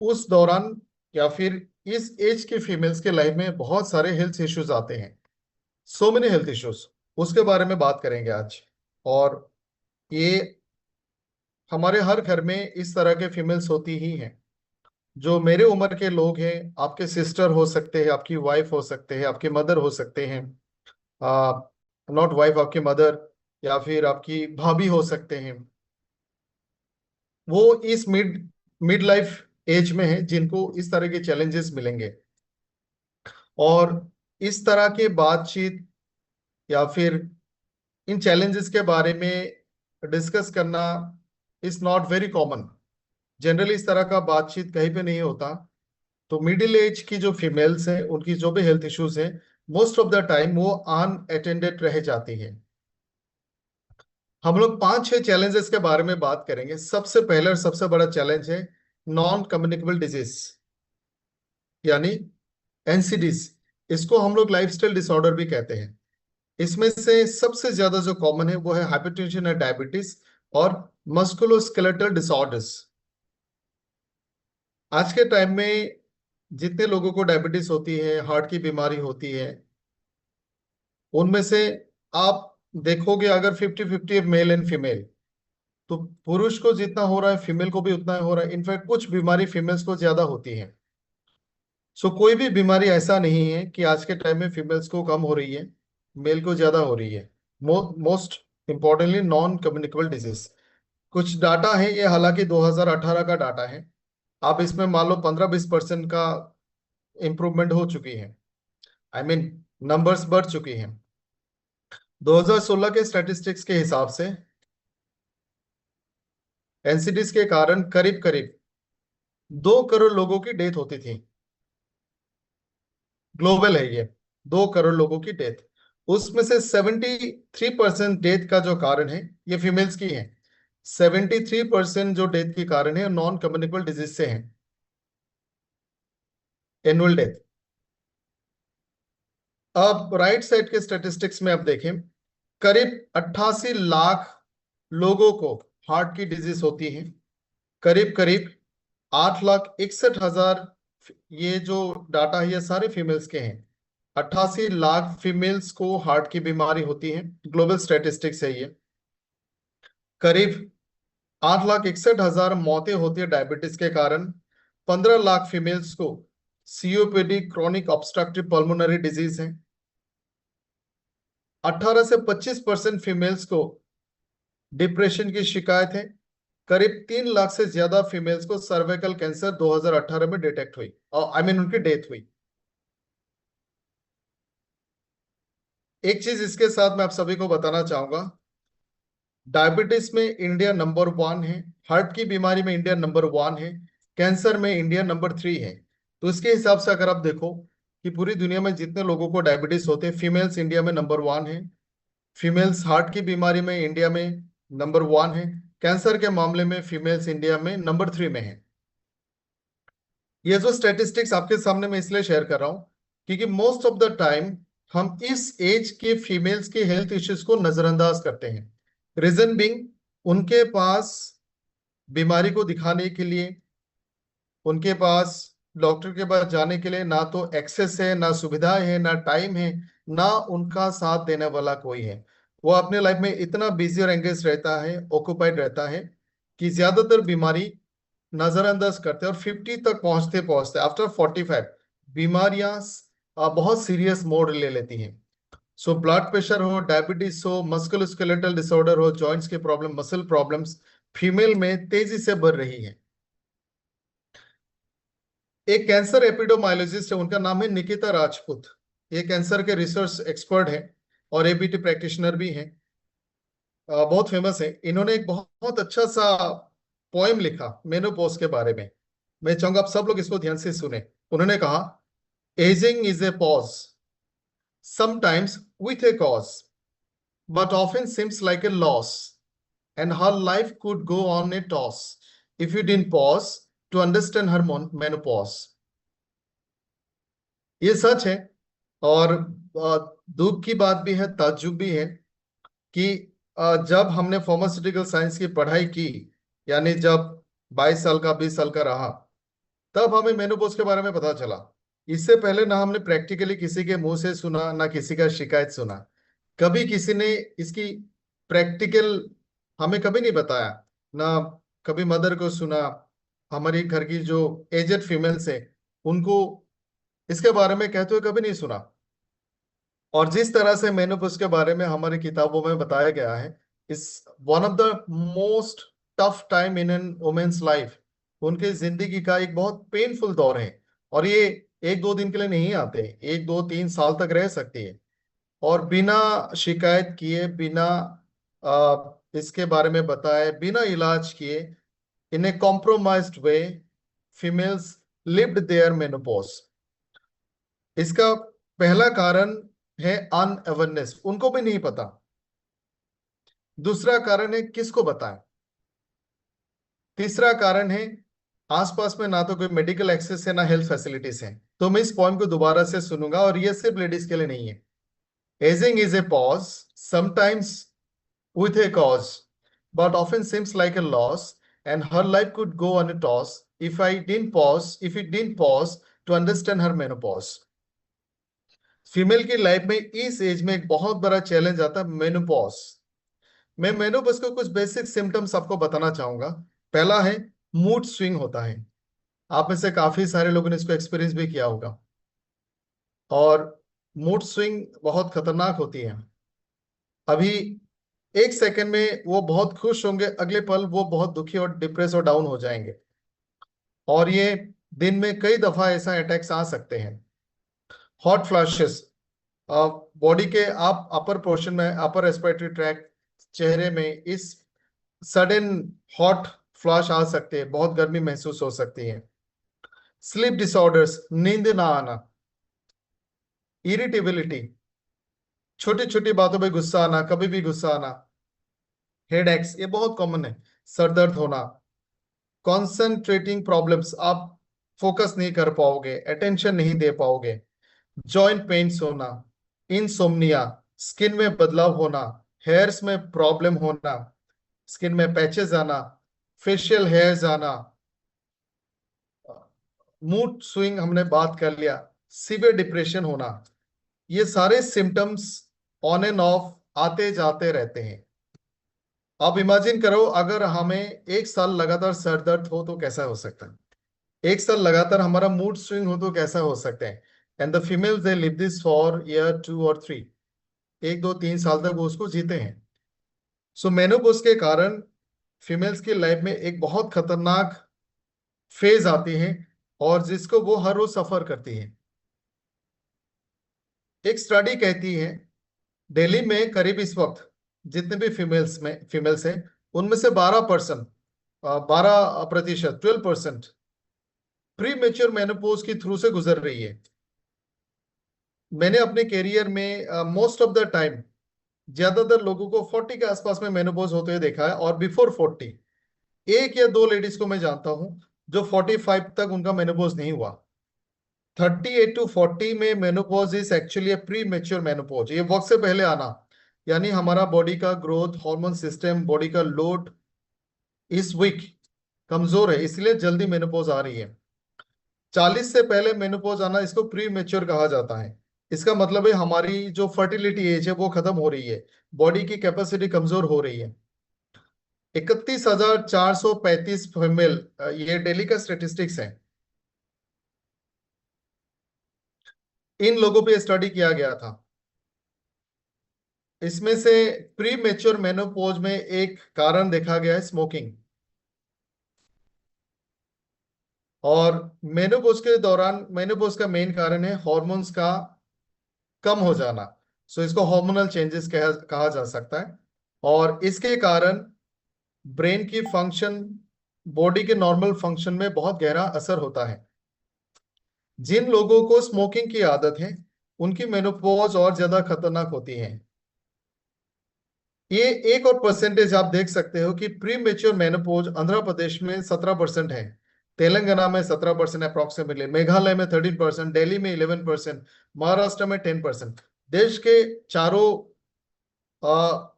उस दौरान या फिर इस एज के फीमेल्स के लाइफ में बहुत सारे हेल्थ इश्यूज आते हैं। सो मेनी हेल्थ इश्यूज, उसके बारे में बात करेंगे आज। और ये हमारे हर घर में इस तरह के फीमेल्स होती ही हैं। जो मेरे उम्र के लोग हैं, आपके सिस्टर हो सकते हैं, आपकी वाइफ हो सकते हैं, आपकी मदर हो सकते हैं, नॉट वाइफ, आपकी मदर, या फिर आपकी भाभी हो सकते हैं। वो इस मिड मिड लाइफ एज में है जिनको इस तरह के चैलेंजेस मिलेंगे। और इस तरह के बातचीत या फिर इन चैलेंजेस के बारे में डिस्कस करना is not very common. Generally इस तरह का बातचीत कहीं पे नहीं होता। तो मिडिल एज की जो फीमेल्स हैं, उनकी जो भी हेल्थ इश्यूज हैं, मोस्ट ऑफ द टाइम वो अनअटेंडेड रह जाती हैं। हम लोग 5-6 चैलेंजेस के बारे में बात करेंगे। सबसे पहले और सबसे बड़ा चैलेंज है नॉन कम्युनिकेबल डिजीज, यानी एनसीडीज। इसको हम लोग लाइफस्टाइल डिसऑर्डर भी कहते हैं। इसमें से सबसे ज्यादा जो कॉमन है वो है हाइपरटेंशन और डायबिटीज और मस्कुलोस्केलेटल डिसऑर्डर्स। आज के टाइम में जितने लोगों को डायबिटीज होती है, हार्ट की बीमारी होती है, उनमें से आप देखोगे अगर 50-50 मेल एंड फीमेल, तो पुरुष को जितना हो रहा है फीमेल को भी उतना ही हो रहा है। इनफैक्ट कुछ बीमारी फीमेल्स को ज्यादा होती है। सो कोई भी बीमारी ऐसा नहीं है कि आज के टाइम में फीमेल्स को कम हो रही है, मेल को ज्यादा हो रही है। Most importantly non communicable disease. कुछ डाटा है ये, हालांकि 2018 का डाटा है। आप इसमें मान लो 15-20% का इम्प्रूवमेंट हो चुकी है। आई मीन नंबर्स बढ़ चुकी हैं। 2016 के स्टैटिस्टिक्स के हिसाब से एनसीडीज के कारण करीब करीब 2 करोड़ लोगों की डेथ होती थी। ग्लोबल है ये, 2 करोड़ लोगों की डेथ। उसमें से 73% डेथ का जो कारण है ये फीमेल्स की है। 73% जो डेथ की कारण है नॉन कम्युनिकेबल डिजीज से है, एनुअल डेथ। अब राइट साइड के स्टेटिस्टिक्स में अब देखें, करीब 88 लाख लोगों को हार्ट की डिजीज होती है। करीब करीब 8,61,000, ये जो डाटा है ये सारे फीमेल्स के हैं। 88 लाख फीमेल्स को हार्ट की बीमारी होती है, ग्लोबल स्टैटिस्टिक्स है ये। करीब 8,61,000 मौतें होती है डायबिटीज के कारण। 15 लाख फीमेल्स को COPD, chronic obstructive pulmonary disease है। 18 से 25% फीमेल्स को डिप्रेशन की शिकायत है। करीब 3 लाख से ज्यादा फीमेल्स को सर्वाइकल कैंसर 2018 में डिटेक्ट हुई, और आई मीन उनकी डेथ हुई। एक चीज इसके साथ मैं आप सभी को बताना चाहूंगा, डायबिटीज में इंडिया नंबर 1 है, हार्ट की बीमारी में इंडिया नंबर 1 है, कैंसर में इंडिया नंबर 3 है। तो इसके हिसाब से अगर आप देखो कि पूरी दुनिया में जितने लोगों को डायबिटीज होते हैं, फीमेल्स इंडिया में नंबर 1 है। फीमेल्स हार्ट की बीमारी में इंडिया में नंबर 1 है। कैंसर के मामले में फीमेल्स इंडिया में नंबर 3 में है। ये जो स्टेटिस्टिक्स आपके सामने मैं इसलिए शेयर कर रहा हूं क्योंकि मोस्ट ऑफ द टाइम हम इस एज के फीमेल्स के हेल्थ इश्यूज को नजरअंदाज करते हैं। रीजन बिंग, उनके पास बीमारी को दिखाने के लिए, उनके पास डॉक्टर के पास जाने के लिए ना तो एक्सेस है, ना सुविधाएं है, ना टाइम है, ना उनका साथ देने वाला कोई है। वो अपने लाइफ में इतना बिजी और एंगेज रहता है, ऑक्युपाइड रहता है, कि ज्यादातर बीमारी नजरअंदाज करते हैं। और 50 तक पहुंचते पहुंचते आफ्टर 45 बीमारियां बहुत सीरियस मोड ले लेती हैं। सो ब्लड प्रेशर हो, डायबिटीज हो, मस्कुलोस्केलेटल डिसऑर्डर हो, जॉइंट्स के प्रॉब्लम, मसल प्रॉब्लम्स फीमेल में तेजी से बढ़ रही है। एक कैंसर एपिडोमायोलॉजिस्ट है, उनका नाम है निकिता राजपूत। ये कैंसर के रिसर्च एक्सपर्ट है और एबीटी प्रैक्टिशनर भी हैं। बहुत फेमस है। इन्होंने एक बहुत अच्छा सा पोएम लिखा मेनोपॉज के बारे में। मैं चाहूंगा आप सब लोग इसको ध्यान से सुने। उन्होंने कहा, ageing is a pause, sometimes with a cause, but often seems like a loss, and her life could go on a toss if you didn't pause to understand her menopause. ये सच है। और दुख की बात भी है, ताज्जुब भी है कि जब हमने फार्मास्यूटिकल साइंस की पढ़ाई की, यानी जब 22 साल का 20 साल का रहा, तब हमें मेनोपॉज के बारे में पता चला। इससे पहले ना हमने प्रैक्टिकली किसी के मुंह से सुना, ना किसी का शिकायत सुना। कभी किसी ने इसकी प्रैक्टिकल हमें कभी नहीं बताया, ना कभी मदर को सुना। हमारी घर की जो एजेड फीमेल्स है उनको इसके बारे में कहते हुए कभी नहीं सुना। और जिस तरह से मेनोपॉज के बारे में हमारी किताबों में बताया गया है, is one of the most tough time in an women's life. उनके जिंदगी का एक बहुत पेनफुल दौर है। और ये एक दो दिन के लिए नहीं आते, एक दो तीन साल तक रह सकती है। और बिना शिकायत किए, बिना इसके बारे में बताए, बिना इलाज किए, in a compromised way, females lived their menopause. इसका पहला कारण है अनअवेयरनेस, उनको भी नहीं पता। दूसरा कारण है किसको बताएं। तीसरा कारण है आसपास में ना तो कोई मेडिकल एक्सेस है, ना हेल्थ फैसिलिटीज है। तो मैं इस पॉइंट को दोबारा से सुनूंगा, और ये सिर्फ लेडीज के लिए नहीं है। Ageing is a pause, sometimes with a cause, but often seems like a loss, and her life could go on a toss if it didn't pause to understand her menopause. Female की life में इस age में एक बहुत बड़ा challenge आता है, menopause. मैं मेनोपॉज को कुछ बेसिक सिम्टम्स आपको बताना चाहूंगा। पहला है मूड स्विंग होता है। आप में से काफी सारे लोगों ने इसको एक्सपीरियंस भी किया होगा। और मूड स्विंग बहुत खतरनाक होती है। अभी एक सेकंड में वो बहुत खुश होंगे, अगले पल वो बहुत दुखी और डिप्रेस और डाउन हो जाएंगे। और ये दिन में कई दफा ऐसा अटैक्स आ सकते हैं। हॉट फ्लैशेस, बॉडी के आप अपर पोर्शन में, अपर रेस्पिरेटरी ट्रैक, चेहरे में इस सडन हॉट फ्लैश आ सकते हैं, बहुत गर्मी महसूस हो सकती है। स्लीप डिसऑर्डर्स, नींद ना आना। इरिटेबिलिटी, छोटी छोटी बातों पे गुस्सा आना, कभी भी गुस्सा आना। हेडेक्स, ये बहुत कॉमन है, सर दर्द होना। कॉन्सेंट्रेटिंग प्रॉब्लम्स, आप फोकस नहीं कर पाओगे, अटेंशन नहीं दे पाओगे। जॉइंट पेन्स होना। इंसोम्निया, स्किन में बदलाव होना, हेयर्स में प्रॉब्लम होना, स्किन में पैचेस आना, फेशियल हेयर्स आना। मूड स्विंग हमने बात कर लिया। सीवियर डिप्रेशन होना। ये सारे सिम्टम्स ऑन एंड ऑफ आते जाते रहते हैं। आप इमेजिन करो, अगर हमें एक साल लगातार सर दर्द हो तो कैसा हो सकता है। एक साल लगातार हमारा मूड स्विंग हो तो कैसा हो सकता है। And the females they live this for year 2 और 3। एक दो तीन साल तक वो उसको जीते हैं। सो मेनोपॉज के कारण फीमेल्स की लाइफ में एक बहुत खतरनाक फेज आती है, और जिसको वो हर रोज सफर करती है। एक स्टडी कहती है दिल्ली में करीब इस वक्त जितने भी फीमेल्स हैं, उनमें से 12%, 12%, 12% प्री मेच्योर मेनोपॉज की थ्रू से गुजर रही है। मैंने अपने करियर में मोस्ट ऑफ द टाइम ज्यादातर लोगों को 40 के आसपास में मेनोपॉज होते हुए देखा है, और बिफोर 40 एक या दो लेडीज को मैं जानता हूं जो 45 तक उनका मेनोपॉज नहीं हुआ। 38 to 40 में menopause is actually pre mature menopause, ये वक्त से पहले आना। यानी हमारा बॉडी का ग्रोथ हार्मोन सिस्टम, बॉडी का लोड इस वीक, कमजोर है, इसलिए जल्दी मेनोपॉज आ रही है। 40 से पहले मेनोपॉज आना, इसको प्री मेच्योर कहा जाता है। इसका मतलब है हमारी जो फर्टिलिटी एज है वो खत्म हो रही है, बॉडी की कैपेसिटी कमजोर हो रही है। 31,435 फीमेल, ये दिल्ली का स्टेटिस्टिक्स है, इन लोगों पे स्टडी किया गया था। इसमें से प्री मेच्योर मेनोपॉज में एक कारण देखा गया है स्मोकिंग। और मेनोपॉज के दौरान, मेनोपॉज का मेन कारण है हार्मोन्स का कम हो जाना। सो इसको हार्मोनल चेंजेस कहा जा सकता है। और इसके कारण ब्रेन की फंक्शन, बॉडी के नॉर्मल फंक्शन में बहुत गहरा असर होता है। जिन लोगों को स्मोकिंग की आदत है उनकी मेनोपॉज और ज्यादा खतरनाक होती है। ये एक और परसेंटेज आप देख सकते हो कि pre mature menopause Andhra Pradesh में 17% है, तेलंगाना में 17% अप्रोक्सीमेटली, मेघालय में 13%, दिल्ली में 11%, महाराष्ट्र में 10%। देश के चारों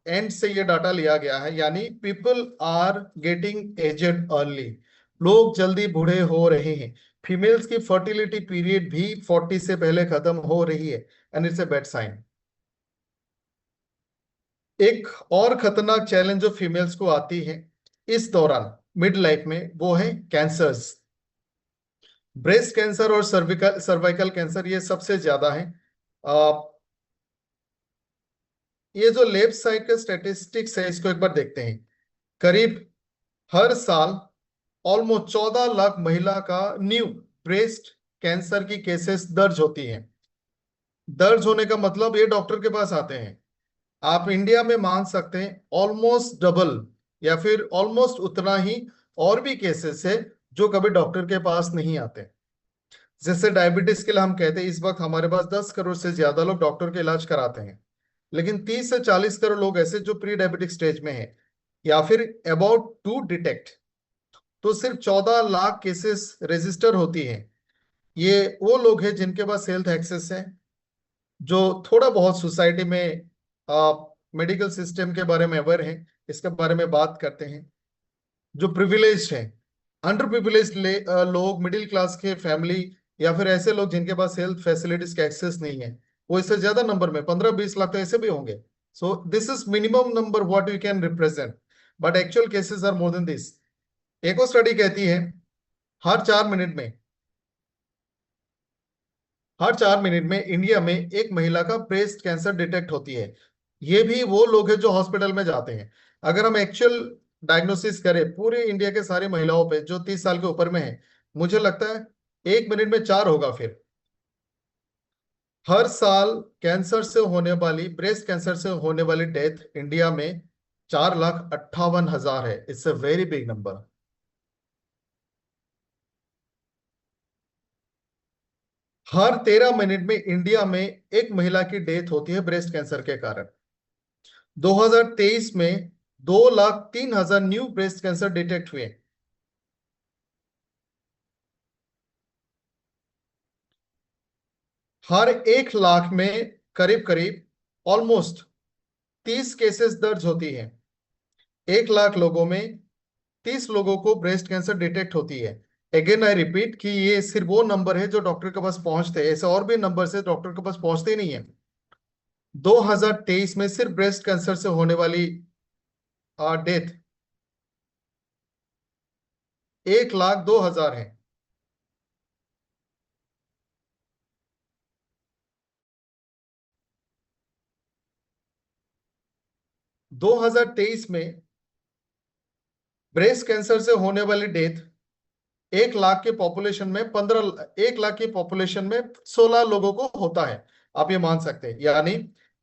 एंड से ये डाटा लिया गया है। यानी people are getting aged early, लोग जल्दी बूढ़े हो रहे हैं। फीमेल्स की फर्टिलिटी पीरियड भी 40 से पहले खत्म हो रही है, and it's a bad sign. एक और खतरनाक चैलेंज जो फीमेल्स को आती है इस दौरान मिड लाइफ में, वो है कैंसर्स। ब्रेस्ट कैंसर और सर्विकल सर्वाइकल कैंसर ये सबसे ज्यादा है। आ, ये जो लेफ्ट साइड के स्टेटिस्टिक्स है इसको एक बार देखते हैं। करीब हर साल ऑलमोस्ट 14 लाख महिला का न्यू ब्रेस्ट कैंसर की केसेस दर्ज होती हैं। दर्ज होने का मतलब ये डॉक्टर के पास आते हैं। आप इंडिया में मान सकते हैं ऑलमोस्ट डबल या फिर ऑलमोस्ट उतना ही और भी केसेस है जो कभी डॉक्टर के पास नहीं आते। जैसे डायबिटीज के लिए हम कहते हैं इस वक्त हमारे पास 10 करोड़ से ज्यादा लोग डॉक्टर के इलाज कराते हैं, लेकिन 30 से 40 करोड़ लोग ऐसे जो प्री डायबिटिक स्टेज में है या फिर अबाउट टू डिटेक्ट। तो सिर्फ 14 लाख केसेस रजिस्टर होती हैं। ये वो लोग हैं जिनके पास हेल्थ एक्सेस है, जो थोड़ा बहुत सोसाइटी में मेडिकल सिस्टम के बारे में अवेयर है, इसके बारे में बात करते हैं। जो प्रिविलेज है, अंडर प्रिविलेज लोग, मिडिल क्लास के फैमिली या फिर ऐसे लोग जिनके पास हेल्थ फैसिलिटीज का एक्सेस नहीं है, वो इससे ज्यादा नंबर में 15-20 लाख तो ऐसे भी होंगे। So this is minimum number what you can represent, but actual cases are more than this. एक और स्टडी कहती है हर 4 मिनट में हर 4 मिनट में इंडिया में एक महिला का ब्रेस्ट कैंसर डिटेक्ट होती है। ये भी वो लोग हैं जो हॉस्पिटल में जाते हैं। अगर हम एक्चुअल डायग्नोसिस करें पूरे इंडिया के सारी महिलाओं पे जो 30 साल के ऊपर में है, मुझे लगता है 1 मिनट में 4 होगा। फिर हर साल कैंसर से होने वाली, ब्रेस्ट कैंसर से होने वाली डेथ इंडिया में 4,58,000 है। It's a very big number. Her 13 minute में इंडिया में एक महिला की डेथ होती है ब्रेस्ट कैंसर के कारण। 2023 में 2,03,000 न्यू ब्रेस्ट कैंसर डिटेक्ट हुए। हर 1 लाख में करीब करीब ऑलमोस्ट 30 केसेस दर्ज होती हैं। 1 लाख लोगों में 30 लोगों को ब्रेस्ट कैंसर डिटेक्ट होती है। अगेन आई रिपीट कि ये सिर्फ वो नंबर है जो डॉक्टर के पास पहुंचते हैं, ऐसे और भी नंबर से डॉक्टर के पास पहुंचते ही नहीं है। 2023 में सिर्फ ब्रेस्ट कैंसर से होने वाली डेथ 1,02,000 है। 2023 में ब्रेस्ट कैंसर से होने वाली डेथ 1 लाख के पॉपुलेशन में 1 लाख की पॉपुलेशन में 16 लोगों को होता है। आप ये मान सकते हैं, यानी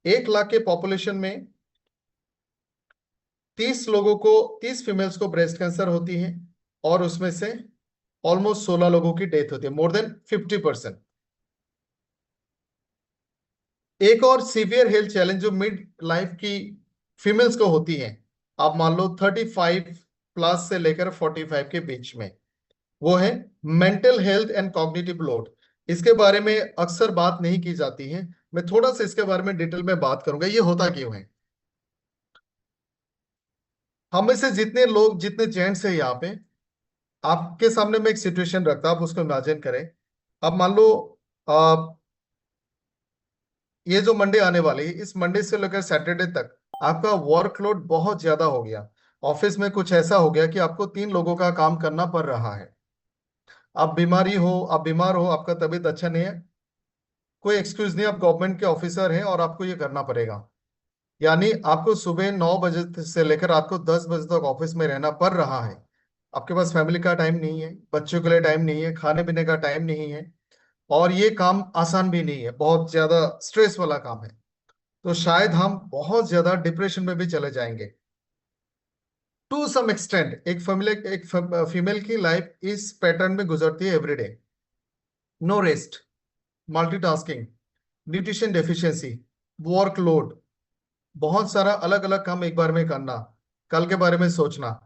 1 लाख के पॉपुलेशन में 30 फीमेल्स को ब्रेस्ट कैंसर होती है, और उसमें से ऑलमोस्ट 16 लोगों की डेथ होती है, मोर देन 50%। एक और सीवियर हेल्थ चैलेंज जो मिड लाइफ की फीमेल्स को होती है, आप मान लो 35 प्लस से लेकर 45 के बीच में, वो है mental health and cognitive load. इसके बारे में अक्सर बात नहीं की जाती है। मैं थोड़ा सा इसके बारे में डिटेल में बात करूंगा, ये होता क्यों है। हम में से जितने लोग, जितने जेंट्स हैं यहाँ पे, आपके सामने मैं एक सिचुएशन रखता हूं, आप उसको इमेजिन करें। अब मान लो आ, ये जो मंडे आने वाली है, इस मंडे से लेकर सैटरडे तक आपका वर्कलोड बहुत ज्यादा हो गया। ऑफिस में कुछ ऐसा हो गया कि आपको 3 लोगों का काम करना पड़ रहा है। आप बीमार हो, आपका तबीयत अच्छा नहीं है, कोई एक्सक्यूज नहीं, आप गवर्नमेंट के ऑफिसर हैं और आपको ये करना पड़ेगा। यानी आपको सुबह 9 बजे से लेकर रात को 10 बजे तक ऑफिस में रहना पड़ रहा है। आपके पास फैमिली का टाइम नहीं है, बच्चों के लिए टाइम नहीं है, खाने पीने का टाइम नहीं है, और ये काम आसान भी नहीं है, बहुत ज्यादा स्ट्रेस वाला काम है। तो शायद हम बहुत ज्यादा डिप्रेशन में भी चले जाएंगे। टू सम एक्सटेंट एक फीमेल की लाइफ इस पैटर्न में गुजरती है everyday. No rest, multitasking, nutrition deficiency, workload, बहुत सारा अलग अलग काम एक बार में करना, कल के बारे में सोचना।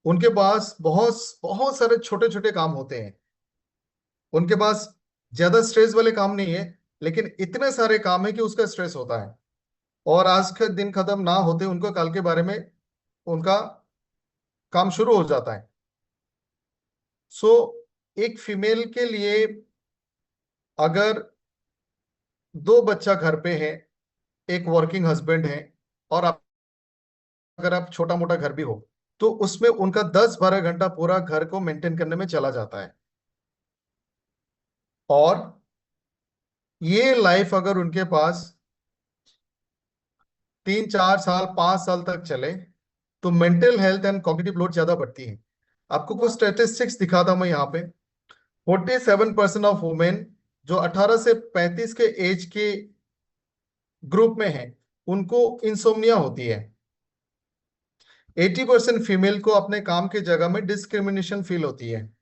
उनके पास बहुत बहुत सारे छोटे छोटे काम होते हैं। उनके पास ज्यादा स्ट्रेस वाले काम नहीं है, लेकिन इतने सारे काम है कि उसका स्ट्रेस होता है, और आज का दिन खत्म ना होते उनको कल के बारे में उनका काम शुरू हो जाता है। सो एक फीमेल के लिए अगर 2 बच्चा घर पे है, एक वर्किंग हस्बैंड है, और आप अगर आप छोटा मोटा घर भी हो, तो उसमें उनका 10-12 घंटा पूरा घर को मेंटेन करने में चला जाता है। और ये लाइफ अगर उनके पास 3-4 साल 5 साल तक चले, तो mental health and cognitive load ज्यादा बढ़ती है। आपको कुछ स्टेटिस्टिक्स दिखाता हूं मैं यहाँ पे। 47% ऑफ वुमेन जो 18 से 35 के एज के ग्रुप में है, उनको इंसोम्निया होती है। 80% फीमेल को अपने काम की जगह में डिस्क्रिमिनेशन फील होती है।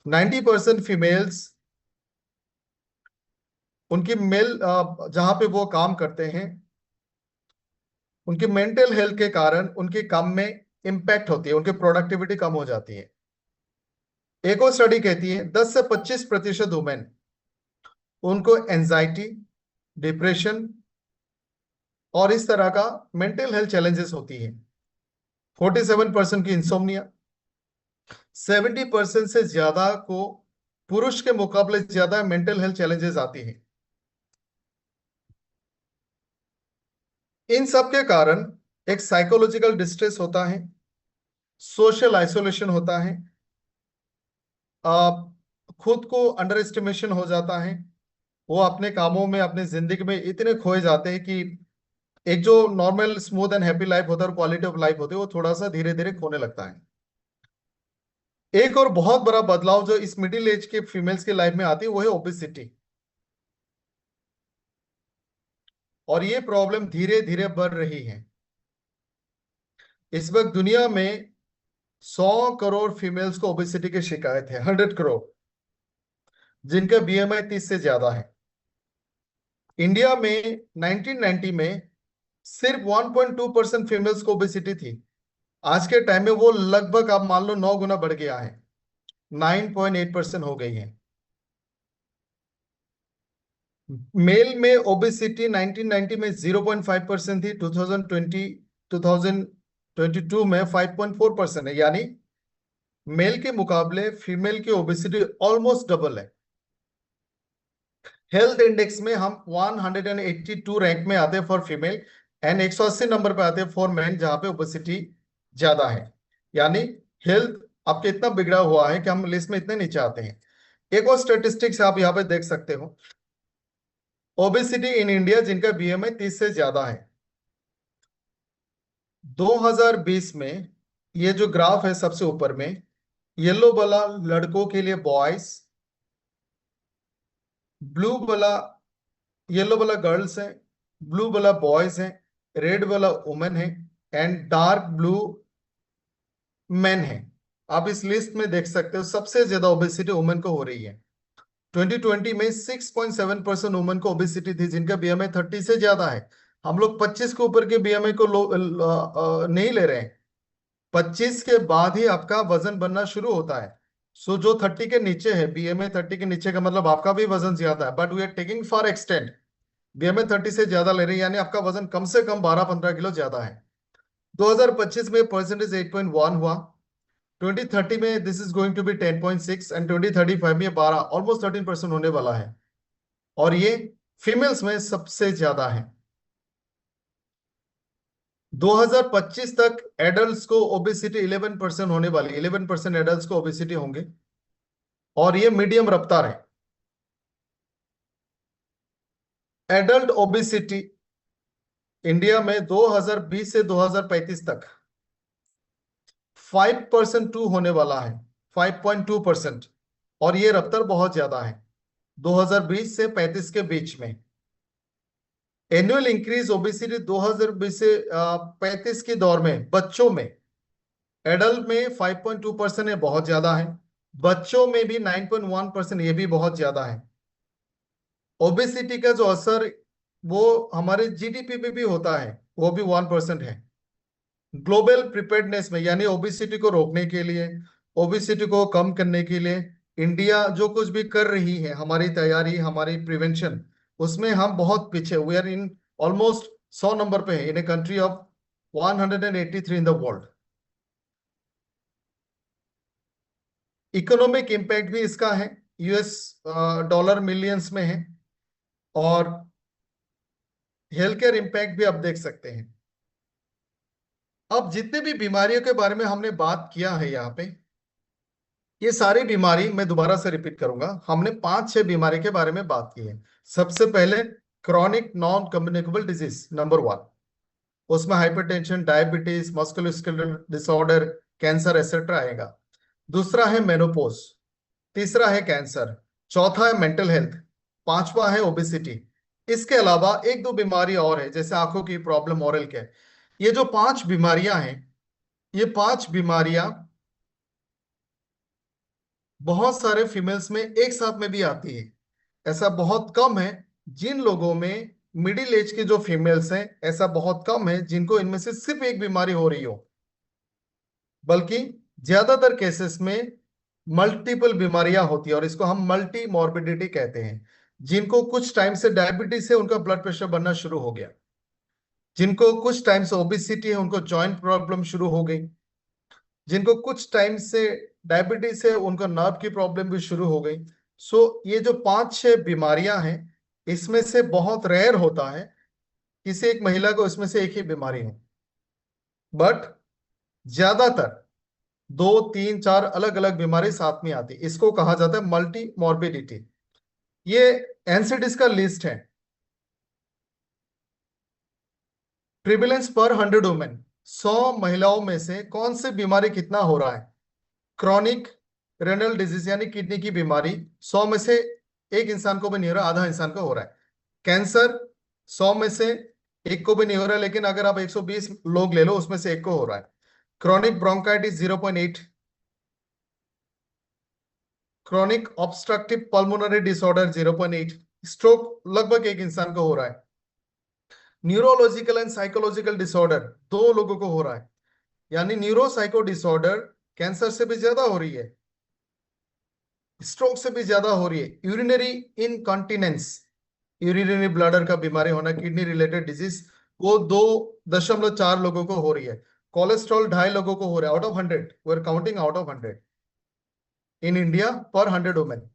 90% फीमेल्स उनकी मेल जहां पे वो काम करते हैं, उनकी मेंटल हेल्थ के कारण उनके काम में इंपैक्ट होती है, उनकी प्रोडक्टिविटी कम हो जाती है। एक और स्टडी कहती है 10 से 25% वुमेन, उनको एंजाइटी, डिप्रेशन और इस तरह का मेंटल हेल्थ चैलेंजेस होती है। 47% की इंसोम्निया, 70% से ज्यादा को पुरुष के मुकाबले ज्यादा मेंटल हेल्थ चैलेंजेस आती हैं। इन सब के कारण एक साइकोलॉजिकल डिस्ट्रेस होता है, सोशल आइसोलेशन होता है, आप खुद को अंडर एस्टिमेशन हो जाता है। वो अपने कामों में अपने जिंदगी में इतने खोए जाते हैं कि एक जो normal smooth and happy life होता है और क्वालिटी ऑफ लाइफ होती है, वो थोड़ा सा धीरे धीरे खोने लगता है। एक और बहुत बड़ा बदलाव जो इस मिडिल एज के फीमेल्स की लाइफ में आती है, वो है ओबेसिटी। और ये प्रॉब्लम धीरे धीरे बढ़ रही है। इस वक्त दुनिया में 100 करोड़ फीमेल्स को ओबेसिटी की शिकायत है, 100 करोड़, जिनका बीएमआई 30 से ज्यादा है। इंडिया में 1990 में सिर्फ 1.2% फीमेल्स को ओबेसिटी थी। आज के टाइम में वो लगभग आप मान लो 9 गुना बढ़ गया है, 9.8% हो गई है। मेल में ओबेसिटी 1990 में 0.5% थी, 2022 में 5.4% है। यानी मेल के मुकाबले फीमेल की ओबेसिटी ऑलमोस्ट डबल है। हेल्थ इंडेक्स में हम 182 रैंक में आते हैं फॉर फीमेल, एंड 180 नंबर पे आते हैं फॉर मैन, जहां पे ओबेसिटी ज्यादा है। यानी हेल्थ आपके इतना बिगड़ा हुआ है कि हम लिस्ट में इतने नीचे आते हैं। एक और स्टेटिस्टिक्स आप यहाँ पे देख सकते हो, ओबेसिटी इन इंडिया जिनका बीएमआई 30 से ज्यादा है। 2020 में ये जो ग्राफ है सबसे ऊपर में, येलो वाला लड़कों के लिए बॉयज, ब्लू वाला येलो वाला गर्ल्स है, ब्लू वाला बॉयज है, रेड वाला वुमेन है, एंड डार्क ब्लू मेन है। आप इस लिस्ट में देख सकते हो सबसे ज्यादा ओबेसिटी वुमेन को हो रही है। 2020 में 6.7% वुमेन को ओबेसिटी थी जिनका बीएमआई 30 से ज्यादा है। हम लोग 25 के ऊपर के बीएमआई को नहीं ले रहे हैं। 25 के बाद ही आपका वजन बनना शुरू होता है। सो जो 30 के नीचे है, बीएमआई 30 के नीचे का मतलब आपका भी वजन ज्यादा है, but we are taking for extend BMI 30 से ज्यादा ले रही है, यानी आपका वजन कम से कम 12-15 किलो ज्यादा है। 2025 में परसेंटेज 8.1 हुआ, 2030 में this is going to be 10.6, and 2035 में 12, ऑलमोस्ट 13% होने वाला है। और ये फीमेल्स में सबसे ज्यादा है। 2025 तक एडल्ट्स को ओबेसिटी 11% होने वाली, 11% एडल्ट्स को ओबेसिटी होंगे, और ये मीडियम रफ्तार है। एडल्ट ओबेसिटी इंडिया में 2020 से 2035 तक 5% टू होने वाला है, 5.2%। और ये रफ्तार बहुत ज्यादा है 2020 से 35 के बीच में। एनुअल इंक्रीज ओबेसिटी 2020 से 35 के दौर में बच्चों में, एडल्ट में 5.2% है, बहुत ज्यादा है। बच्चों में भी 9.1%, ये भी बहुत ज्यादा है। ओबेसिटी का जो असर वो हमारे जीडीपी पे भी होता है, वो भी 1% है। ग्लोबल प्रिपेयर्डनेस में, यानी ओबेसिटी को रोकने के लिए, ओबेसिटी को कम करने के लिए इंडिया जो कुछ भी कर रही है, हमारी तैयारी, हमारी प्रिवेंशन, उसमें हम बहुत पीछे, we are in almost 100 number पे है in a country of 183 in the world. Economic impact भी इसका है, यूएस डॉलर मिलियंस में है। और हेल्थ केयर इम्पैक्ट भी आप देख सकते हैं। अब जितने भी बीमारियों के बारे में हमने बात किया है यहाँ पे, ये सारी बीमारी मैं दोबारा से रिपीट करूंगा, हमने 5-6 बीमारी के बारे में बात की है। सबसे पहले chronic non communicable disease number 1, उसमें hypertension, diabetes, musculoskeletal disorder, cancer etcetera आएगा। दूसरा है मेनोपोज, तीसरा है कैंसर, चौथा है मेंटल हेल्थ, पांचवा है ओबेसिटी। इसके अलावा एक दो बीमारी और है, जैसे आंखों की प्रॉब्लम, ओरल केयर। ये जो 5 बीमारियां हैं, ये 5 बीमारियां बहुत सारे फीमेल्स में एक साथ में भी आती है। ऐसा बहुत कम है जिन लोगों में, मिडिल एज के जो फीमेल्स हैं, ऐसा बहुत कम है जिनको इनमें से सिर्फ एक बीमारी हो रही हो, बल्कि ज्यादातर केसेस में मल्टीपल बीमारियां होती है, और इसको हम मल्टी मॉर्बिडिटी कहते हैं। जिनको कुछ टाइम से डायबिटीज से उनका ब्लड प्रेशर बढ़ना शुरू हो गया, जिनको कुछ टाइम से ओबेसिटी है उनको जॉइंट प्रॉब्लम शुरू हो गई, जिनको कुछ टाइम से डायबिटीज है उनको नर्व की प्रॉब्लम भी शुरू हो गई। सो ये जो 5-6 बीमारियां हैं, इसमें से बहुत रेयर होता है किसी एक महिला को इसमें से एक ही बीमारी हो, बट ज्यादातर 2, 3, 4 अलग अलग बीमारी साथ में आती है। इसको कहा जाता है मल्टी मॉर्बिडिटी। ये एनसीडीज का लिस्ट है। प्रिविलेंस पर 100 वुमेन, 100 महिलाओं में से कौन सी बीमारी कितना हो रहा है? क्रॉनिक रेनल डिजीज यानी किडनी की बीमारी 100 में से एक इंसान को भी नहीं हो रहा, आधा इंसान को हो रहा है। कैंसर 100 में से एक को भी नहीं हो रहा है, लेकिन अगर आप 120 लोग ले लो उसमें से एक को हो रहा है। Chronic bronchitis 0.8, chronic obstructive pulmonary disorder 0.8, stroke लगभग एक इंसान को हो रहा है। न्यूरोलॉजिकल एंड साइकोलॉजिकल डिसऑर्डर 2 लोगों को हो रहा है, यानी न्यूरोसाइको डिसऑर्डर कैंसर से भी ज्यादा हो रही है, स्ट्रोक से भी ज्यादा हो रही है। यूरिनरी इनकॉन्टिनेंस, यूरिनरी ब्लडर का बीमारी होना, किडनी रिलेटेड डिजीज, वो 2.4 लोगों को हो रही है। कोलेस्ट्रॉल 2.5 लोगों को हो रहा है, out of 100, we are counting out of 100 in India पर 100 women.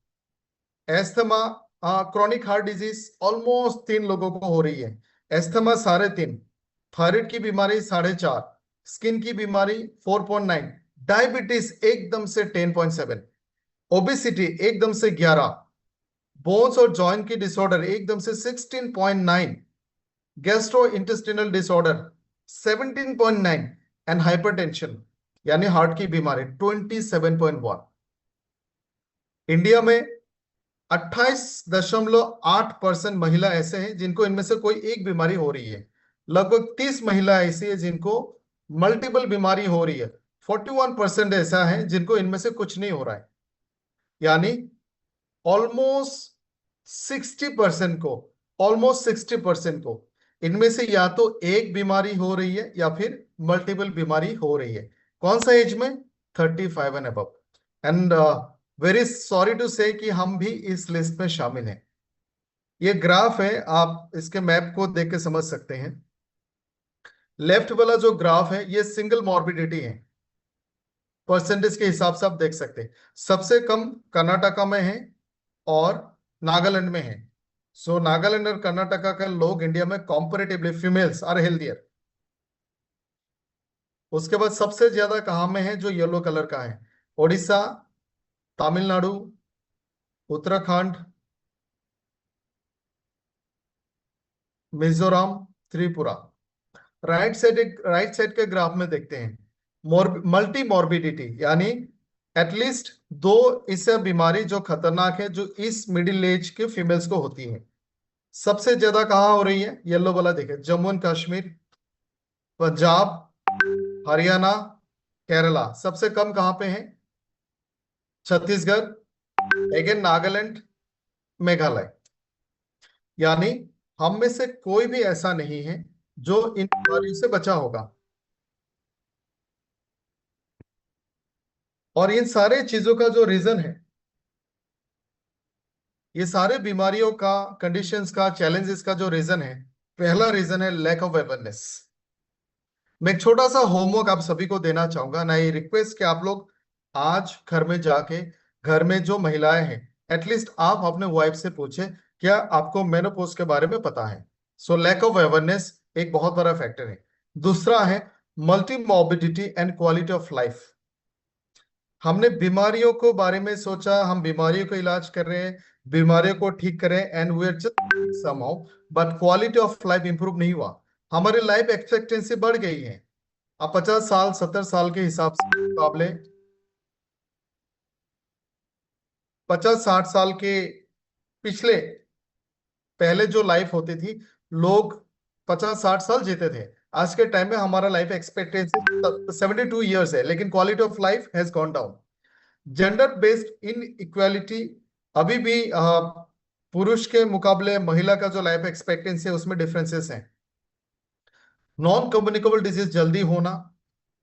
Asthma, chronic heart disease almost 3 लोगों को हो रही है, एस्थमा 3.5, थायराइड की बीमारी 4.5, स्किन की बीमारी 4.9, डायबिटीज एकदम से 10.7, ओबेसिटी एकदम से 11, बोन्स और जॉइंट की डिसऑर्डर एकदम से 16.9, gastro intestinal disorder 17.9, and hypertension यानी हार्ट की बीमारी 27.1। इंडिया में 28.8% महिला ऐसे हैं जिनको इनमें से कोई एक बीमारी हो रही है। लगभग 30 महिला ऐसी है जिनको मल्टीपल बीमारी हो रही है। 41% ऐसा है जिनको इनमें से कुछ नहीं हो रहा है, यानी ऑलमोस्ट 60% को, इनमें से या तो एक बीमारी हो रही है या फिर मल्टीपल बीमारी हो रही है। कौन सा एज में? 35 and above. And very sorry to say कि हम भी इस लिस्ट में शामिल हैं। ये ग्राफ है, आप इसके मैप को देख के समझ सकते हैं। लेफ्ट वाला जो ग्राफ है ये सिंगल मॉर्बिडिटी है, परसेंटेज के हिसाब से आप देख सकते हैं। सबसे कम कर्नाटका में है और नागालैंड में है। सो नागालैंड और कर्नाटका के लोग इंडिया में कंपैरेटिवली फीमेल्स आर हेल्थियर। उसके बाद सबसे ज्यादा कहाँ में है? जो येलो कलर का है, ओडिशा, तमिलनाडु, उत्तराखंड, मिजोरम, त्रिपुरा। राइट साइड के ग्राफ में देखते हैं मल्टी मॉर्बिडिटी, यानी एटलीस्ट 2 इससे बीमारी जो खतरनाक है, जो इस मिडिल एज के फीमेल्स को होती है। सबसे ज्यादा कहाँ हो रही है? येलो वाला देखे, जम्मू एंड कश्मीर, पंजाब, हरियाणा, केरला। सबसे कम कहाँ पे है? छत्तीसगढ़, अगेन नागालैंड, मेघालय। यानी हम में से कोई भी ऐसा नहीं है जो इन बीमारियों से बचा होगा। और इन सारे चीजों का जो रीजन है, ये सारे बीमारियों का, कंडीशंस का, चैलेंजेस का जो रीजन है, पहला रीजन है लैक ऑफ अवेयरनेस। मैं एक छोटा सा होमवर्क आप सभी को देना चाहूंगा ना, ये रिक्वेस्ट कि आप लोग आज घर में जाके, घर में जो महिलाएं हैं, एटलीस्ट आप अपने वाइफ से पूछे क्या आपको मेनोपॉज के बारे में पता है। सो लैक ऑफ अवेयरनेस एक बहुत बड़ा फैक्टर है। दूसरा है multi morbidity and quality of life. हमने बीमारियों को बारे में सोचा, हम बीमारियों का इलाज कर रहे हैं, बीमारियों को ठीक करें, and we are just somehow, but quality of life improve नहीं हुआ। हमारी लाइफ एक्सपेक्टेंसी बढ़ गई है। अब 50 साल 70 साल के हिसाब से मुकाबले 50 60 साल के पिछले पहले जो लाइफ होती थी, लोग 50 60 साल जीते थे। आज के टाइम में हमारा लाइफ एक्सपेक्टेंसी 72 ईयर्स है, लेकिन quality of life has gone down. Gender based in equality अभी भी पुरुष के मुकाबले महिला का जो लाइफ एक्सपेक्टेंसी है उसमें डिफरेंसेस हैं। नॉन कम्युनिकेबल डिजीज जल्दी होना,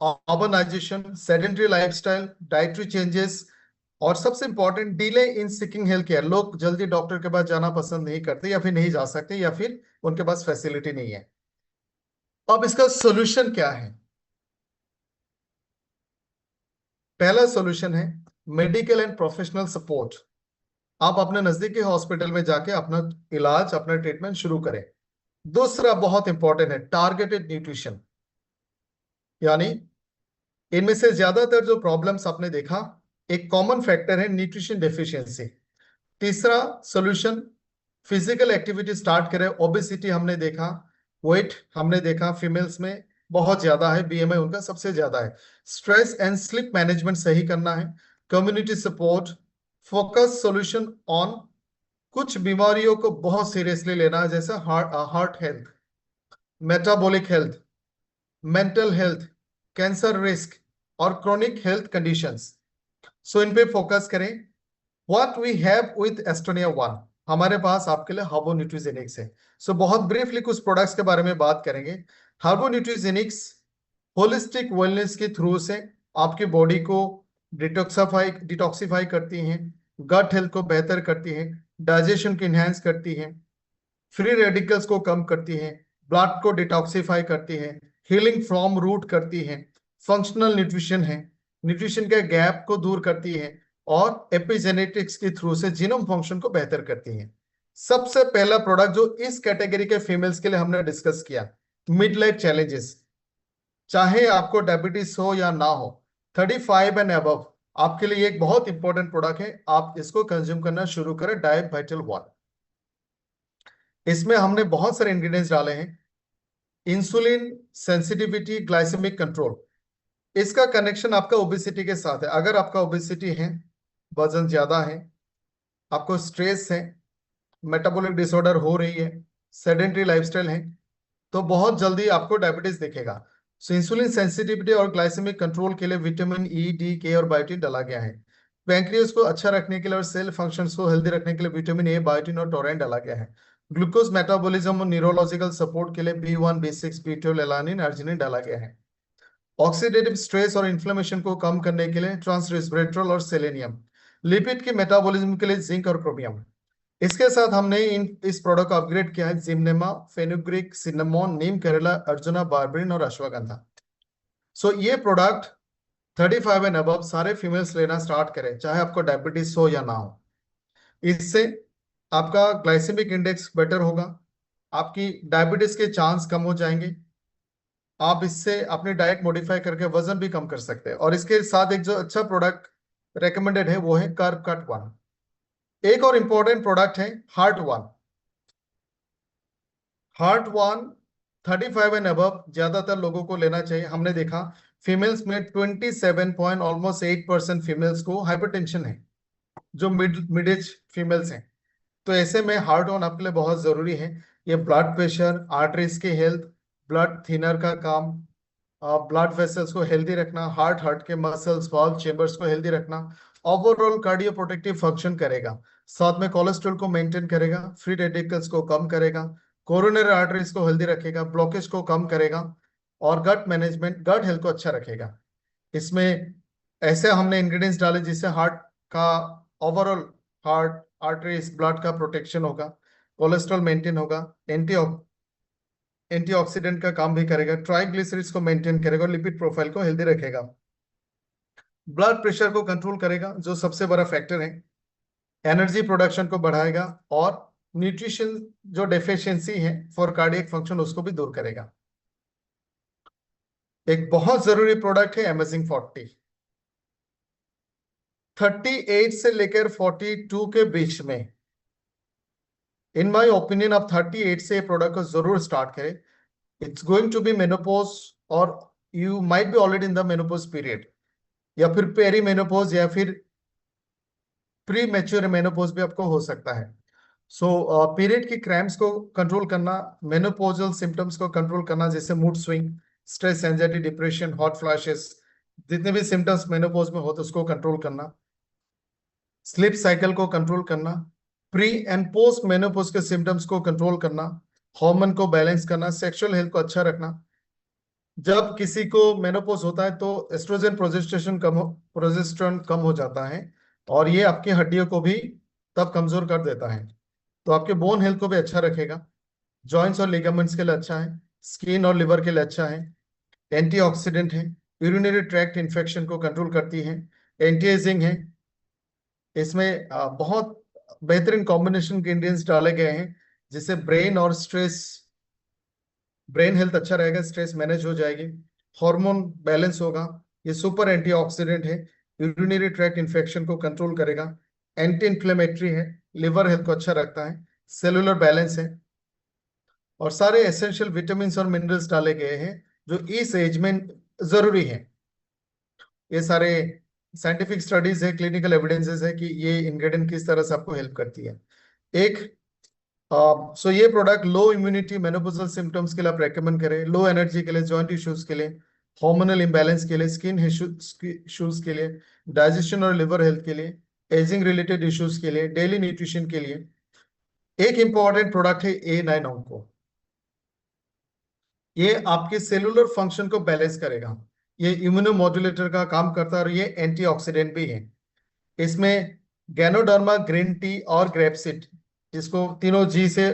urbanisation, sedentary lifestyle, dietary changes, और सबसे important delay in seeking health care. लोग जल्दी डॉक्टर के पास जाना पसंद नहीं करते, या फिर नहीं जा सकते, या फिर उनके पास फैसिलिटी नहीं है। अब इसका सोल्यूशन क्या है? पहला सोल्यूशन है मेडिकल एंड प्रोफेशनल सपोर्ट। आप अपने नजदीकी हॉस्पिटल में जाके अपना इलाज, अपना ट्रीटमेंट शुरू करें। दूसरा बहुत इंपॉर्टेंट है टारगेटेड न्यूट्रिशन, यानी इनमें से ज्यादातर जो प्रॉब्लम्स आपने देखा, एक कॉमन फैक्टर है न्यूट्रिशन डेफिशिएंसी। तीसरा सॉल्यूशन फिजिकल एक्टिविटी स्टार्ट करें। ओबेसिटी हमने देखा, वेट हमने देखा फीमेल्स में बहुत ज्यादा है, बीएमआई उनका सबसे ज्यादा है। स्ट्रेस एंड स्लीप मैनेजमेंट सही करना है। Community support, focus solution on कुछ बीमारियों को बहुत सीरियसली लेना है, जैसे heart health, metabolic health, mental health, cancer risk और क्रोनिक हेल्थ कंडीशंस। सो इन पे फोकस करें। What we have with Estonia one, हमारे पास आपके लिए हार्बो न्यूट्रीजेनिक्स है। सो बहुत ब्रीफली कुछ प्रोडक्ट्स के बारे में बात करेंगे। हार्बो न्यूट्रीजेनिक्स होलिस्टिक वेलनेस के थ्रू से आपकी बॉडी को डिटॉक्सिफाई करती हैं, गट हेल्थ को बेहतर करती हैं, डाइजेशन को इनहेंस करती हैं, फ्री रेडिकल्स को कम करती हैं, ब्लड को डिटॉक्सिफाई करती हैं, हीलिंग फ्रॉम रूट करती हैं, फंक्शनल न्यूट्रिशन है, न्यूट्रिशन के गैप को दूर करती है, और एपिजेनेटिक्स के थ्रू से जीनोम फंक्शन को बेहतर करती है। सबसे पहला प्रोडक्ट जो इस कैटेगरी के फीमेल्स के लिए हमने डिस्कस किया, मिड लाइफ चैलेंजेस, चाहे आपको डायबिटीज हो या ना हो, 35 एंड अबव, आपके लिए एक बहुत इंपॉर्टेंट प्रोडक्ट है। आप इसको कंज्यूम करना शुरू करें, डाइट वाइटल वन। इसमें हमने बहुत सारे इंग्रेडिएंट्स डाले हैं। इंसुलिन सेंसिटिविटी, ग्लाइसेमिक कंट्रोल, इसका कनेक्शन आपका ओबेसिटी के साथ है। अगर आपका ओबेसिटी है, वजन ज्यादा है, आपको स्ट्रेस है, मेटाबॉलिक डिसऑर्डर हो रही है, सेडेंटरी लाइफस्टाइल है, तो बहुत जल्दी आपको डायबिटीज दिखेगा। सो इंसुलिन सेंसिटिविटी और ग्लाइसेमिक कंट्रोल के लिए विटामिन ई, डी, के और बायोटिन डाला गया है। पैंक्रियास को अच्छा रखने के लिए और सेल फंक्शंस को हेल्दी रखने के लिए विटामिन ए, बायोटिन और टोरेंट डाला गया है। ग्लूकोज मेटाबॉलिज्म और न्यूरोलॉजिकल सपोर्ट के लिए B1, B6, B12, alanine, arginine डाला गया है। ऑक्सीडेटिव स्ट्रेस और इन्फ्लेमेशन को कम करने के लिए ट्रांस रेस्वेराट्रोल और सेलेनियम। लिपिड के मेटाबॉलिज्म के लिए जिंक और क्रोमियम। इसके साथ हमने इस प्रोडक्ट को अपग्रेड किया है जिम्नेमा, फेनुग्रीक, सिनेमोन, नीम केरला, अर्जुना, बार्बरिन और अश्वगंधा। सो ये प्रोडक्ट 35 एंड अबव सारे फीमेल्स लेना स्टार्ट करें, चाहे आपको डायबिटीज हो या ना हो। इससे आपका ग्लाइसेमिक इंडेक्स बेटर होगा, आपकी डायबिटीज के चांस कम हो जाएंगे, आप इससे अपनी डाइट मॉडिफाई करके वजन भी कम कर सकते हैं। और इसके साथ एक जो अच्छा प्रोडक्ट रेकमेंडेड है वो है कर्व कट वन। एक और इंपॉर्टेंट प्रोडक्ट है heart one. Heart one 35 and above ज्यादातर लोगों को लेना चाहिए। हमने देखा फीमेल्स में 27 पॉइंट ऑलमोस्ट 8% फीमेल्स को हाइपरटेंशन है, जो मिड एज फीमेल्स हैं। तो ऐसे में हार्ट वन आपके लिए बहुत जरूरी है। ये ब्लड प्रेशर, आर्टरीज के हेल्थ, ब्लड थिनर का काम, ब्लड वेसल्स को हेल्दी रखना, हार्ट के मसल्स, वाल्व चेंबर्स को हेल्दी रखना, ओवरऑल कार्डियो प्रोटेक्टिव फंक्शन करेगा। साथ में कोलेस्ट्रॉल को मेंटेन करेगा, फ्री रेडिकल्स को कम करेगा, कोरोनरी आर्टरीज को हेल्दी रखेगा, ब्लॉकेज को कम करेगा, और गट मैनेजमेंट, गट हेल्थ को अच्छा रखेगा। इसमें ऐसे हमने इंग्रेडिएंट्स डाले जिससे हार्ट का ओवरऑल, हार्ट, आर्टरीज, ब्लड का प्रोटेक्शन होगा, कोलेस्ट्रॉल मेंटेन होगा, एंटीऑक्सीडेंट का काम भी करेगा, ट्राइग्लिसराइड्स को मेंटेन करेगा और लिपिड प्रोफाइल को हेल्दी रखेगा। ब्लड प्रेशर को कंट्रोल करेगा, जो सबसे बड़ा फैक्टर है। एनर्जी प्रोडक्शन को बढ़ाएगा, और न्यूट्रिशन जो डेफिशिएंसी है फॉर कार्डियक फंक्शन उसको भी दूर करेगा। एक बहुत जरूरी प्रोडक्ट है अमेजिंग 40। 38 से लेकर 42 के बीच में, इन माय ओपिनियन, आप 38 से प्रोडक्ट को जरूर स्टार्ट करें। It's going to be menopause, और you might be already in the menopause period, या फिर पेरी मेनोपोज, या फिर प्री मैच्योर मेनोपोज भी आपको हो सकता है। सो पीरियड की क्रैम्प्स को कंट्रोल करना, मेनोपोजल सिम्टम्स को कंट्रोल करना, जैसे mood swing, stress, anxiety, depression, hot flashes, जितने भी सिम्टम्स मेनोपोज में होते उसको कंट्रोल करना, स्लीप साइकिल को कंट्रोल करना, प्री एंड पोस्ट मेनोपोज के सिम्टम्स को कंट्रोल करना, हार्मोन को बैलेंस करना, सेक्सुअल हेल्थ को अच्छा रखना। जब किसी को मेनोपोज होता है तो एस्ट्रोजन प्रोजेस्टेरोन कम हो जाता है, और ये आपकी हड्डियों को भी तब कमजोर कर देता है। तो आपके बोन हेल्थ को भी अच्छा रखेगा, जॉइंट्स और लिगामेंट्स के लिए अच्छा है, स्किन और लिवर के लिए अच्छा है, एंटीऑक्सीडेंट है, यूरिनरी ट्रैक्ट इन्फेक्शन को कंट्रोल करती है, एंटी एजिंग है। इसमें बहुत बेहतरीन कॉम्बिनेशन के इंग्रेडिएंट्स डाले गए हैं, जिससे ब्रेन हेल्थ अच्छा रहेगा, स्ट्रेस मैनेज हो जाएगी, हार्मोन बैलेंस होगा। ये सुपर एंटीऑक्सीडेंट है, यूरिनरी ट्रैक्ट इन्फेक्शन को कंट्रोल करेगा, एंटी इन्फ्लेमेटरी है, लिवर हेल्थ को अच्छा रखता है, सेलुलर बैलेंस है, और सारे एसेंशियल विटामिन और मिनरल्स डाले गए हैं जो इस एज में जरूरी है। ये सारे साइंटिफिक स्टडीज है, क्लिनिकल एविडेंसेस है कि ये इंग्रेडिएंट किस तरह से आपको हेल्प करती है। एक सो ये प्रोडक्ट लो इम्यूनिटी मेनोपॉजल सिम्टम्स के लिए आप रेकमेंड करें, लो एनर्जी के लिए, जॉइंट इश्यूज के लिए, हार्मोनल इम्बैलेंस के लिए, स्किन इश्यूज के लिए, डाइजेशन और लिवर हेल्थ के लिए, एजिंग रिलेटेड इश्यूज के लिए, डेली न्यूट्रिशन के लिए। एक इंपॉर्टेंट प्रोडक्ट है A9 ऑन्को। ये आपके सेलुलर फंक्शन को बैलेंस करेगा, ये इम्यूनोमोड्यूलेटर का काम करता है, और ये एंटीऑक्सीडेंट भी है। इसमें गैनोडर्मा, ग्रीन टी और ग्रेपसीड, इसको तीनों जी से,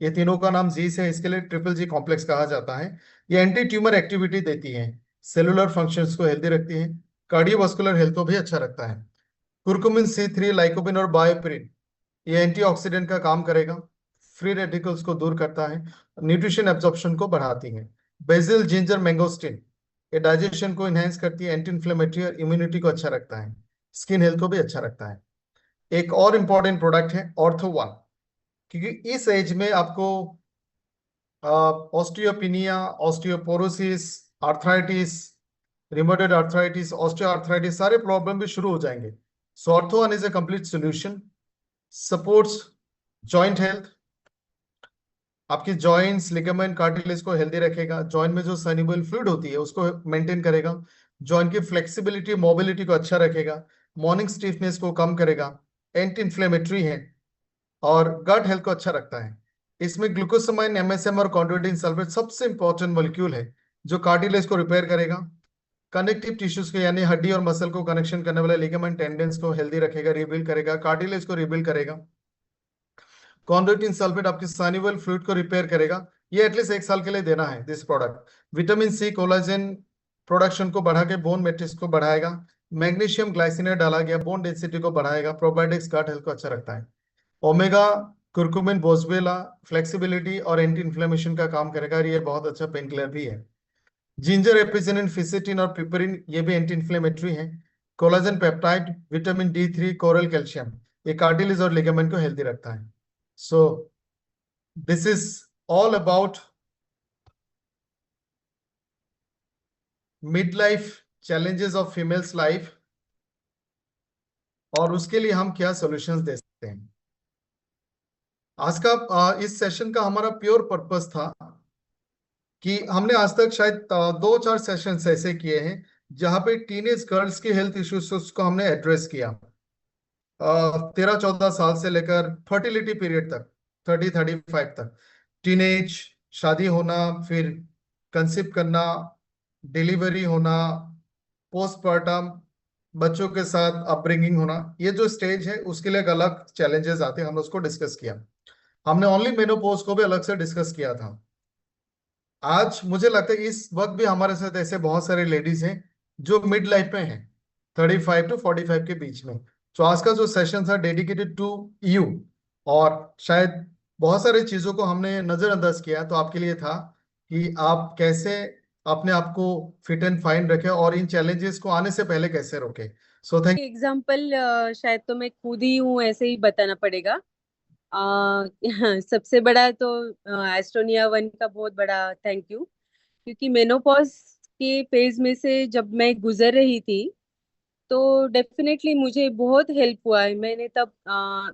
ये तीनों का नाम जी से है, इसके लिए ट्रिपल जी कॉम्प्लेक्स कहा जाता है। ये एंटी ट्यूमर एक्टिविटी देती है, सेलुलर फंक्शंस को हेल्दी रखती है, कार्डियोवास्कुलर हेल्थ को भी अच्छा रखता है। कुर्कुमिन C3, लाइकोपिन और बायोपिरिन, ये एंटीऑक्सीडेंट का काम करेगा, फ्री रेडिकल्स को दूर करता है, न्यूट्रिशन एब्जॉर्प्शन को बढ़ाती है। बेसिल, जिंजर, मैंगोस्टिन, ये डाइजेशन को इनहेंस करती है, एंटी इन्फ्लेमेटरी और इम्यूनिटी को अच्छा रखता है, स्किन हेल्थ को भी अच्छा रखता है। एक और इंपॉर्टेंट प्रोडक्ट है ऑर्थो1, क्योंकि इस एज में आपको osteopenia, osteoporosis, arthritis, rheumatoid arthritis, osteoarthritis, सारे प्रॉब्लम भी शुरू हो जाएंगे। So Ortho One is a complete solution, supports joint health, आपकी जॉइंट्स, लिगामेंट, कार्टिलेज को हेल्दी रखेगा, जॉइंट में जो सैनिबल फ्लूइड होती है उसको मेंटेन करेगा, जॉइंट की फ्लेक्सिबिलिटी, मोबिलिटी को अच्छा रखेगा, मॉर्निंग स्टिफनेस को कम करेगा, एंटी इन्फ्लेमेटरी है, और गट हेल्थ को अच्छा रखता है। इसमें ग्लूकोसामाइन, MSM और कॉन्ड्रोइटिन सल्फेट सबसे इंपॉर्टेंट मॉलिक्यूल है, जो कार्टिलेज को रिपेयर करेगा, कनेक्टिव टिश्यूज को यानी हड्डी और मसल को कनेक्शन करने वाले लिगामेंट, टेंडेंस को हेल्दी रखेगा, रिबिल्ड करेगा, कार्टिलेज को रिबिल्ड करेगा। कॉन्ड्रोइटिन सल्फेट आपके साइनोवियल फ्लूइड को रिपेयर करेगा। ये एटलीस्ट 1 साल के लिए देना है this product. Vitamin C collagen production को बढ़ा के बोन मैट्रिक्स को बढ़ाएगा। मैग्नीशियम ग्लाइसिनेट डाला गया बोन डेंसिटी को बढ़ाएगा, प्रोबायोटिक्स गट हेल्थ को अच्छा रखता है। ओमेगा कुर्कुमिन, बोसबेला फ्लेक्सिबिलिटी और एंटी इन्फ्लेमेशन का काम करेगा, और ये बहुत अच्छा पेन किलर भी है। जिंजर, एपिसिनिन, फिसेटिन और पिपरिन, ये भी एंटी इन्फ्लेमेटरी है। Collagen peptide, vitamin D3, coral calcium, ये कार्टिलेज और लिगामेंट को हेल्दी रखता है। So this is all about midlife challenges of females life, और उसके लिए हम क्या सॉल्यूशंस दे सकते हैं। आज का इस सेशन का हमारा प्योर पर्पस था कि हमने आज तक शायद 2-4 सेशंस ऐसे किए हैं जहां पे टीनेज गर्ल्स की हेल्थ इश्यूज को हमने एड्रेस किया। 13-14 साल से लेकर फर्टिलिटी पीरियड तक, 30-35 तक, टीनेज, शादी होना, फिर कंसीव करना, डिलीवरी होना, पोस्टपार्टम, बच्चों के साथ अपब्रिंगिंग होना, ये जो स्टेज है उसके लिए एक अलग चैलेंजेस आते हैं, हमने उसको डिस्कस किया। हमने ओनली मेनोपॉज को भी अलग से डिस्कस किया था। आज मुझे लगता है इस वक्त भी हमारे साथ ऐसे बहुत सारे लेडीज हैं जो मिड लाइफ में हैं, 35 to 45 के बीच में। तो आज का जो सेशन था डेडिकेटेड टू यू, और शायद बहुत सारी चीजों को हमने नजरअंदाज किया, तो आपके लिए था कि आप कैसे अपने आप को फिट एंड फाइन रखें और इन चैलेंजेस को आने से पहले कैसे रोकें। So thank. एग्जाम्पल शायद तो मैं खुद ही हूँ, ऐसे ही बताना पड़ेगा। सबसे बड़ा तो एस्टोनिया वन का बहुत बड़ा थैंक यू, क्योंकि मेनोपॉज के फेज में से जब मैं गुजर रही थी तो डेफिनेटली मुझे बहुत हेल्प हुआ है। मैंने तब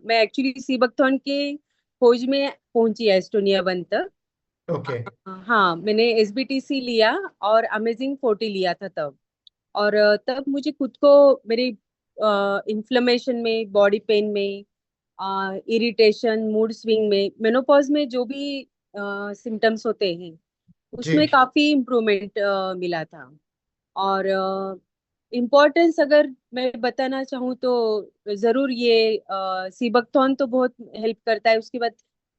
मैं एक्चुअली सीबकथॉर्न के खोज में पहुंची एस्टोनिया वन तक। ओके। हाँ, मैंने एसबीटीसी लिया और अमेजिंग 40 लिया था तब। और तब मुझे खुद को मेरे इन्फ्लेमेशन में, बॉडी पेन में, इरिटेशन, मूड स्विंग में, मेनोपॉज में जो भी सिम्टम्स होते हैं जी। उसमें काफी इम्प्रूवमेंट मिला था। और इम्पोर्टेंस अगर मैं बताना चाहूँ तो जरूर ये सीबकथॉर्न तो बहुत हेल्प करता है। उसके बाद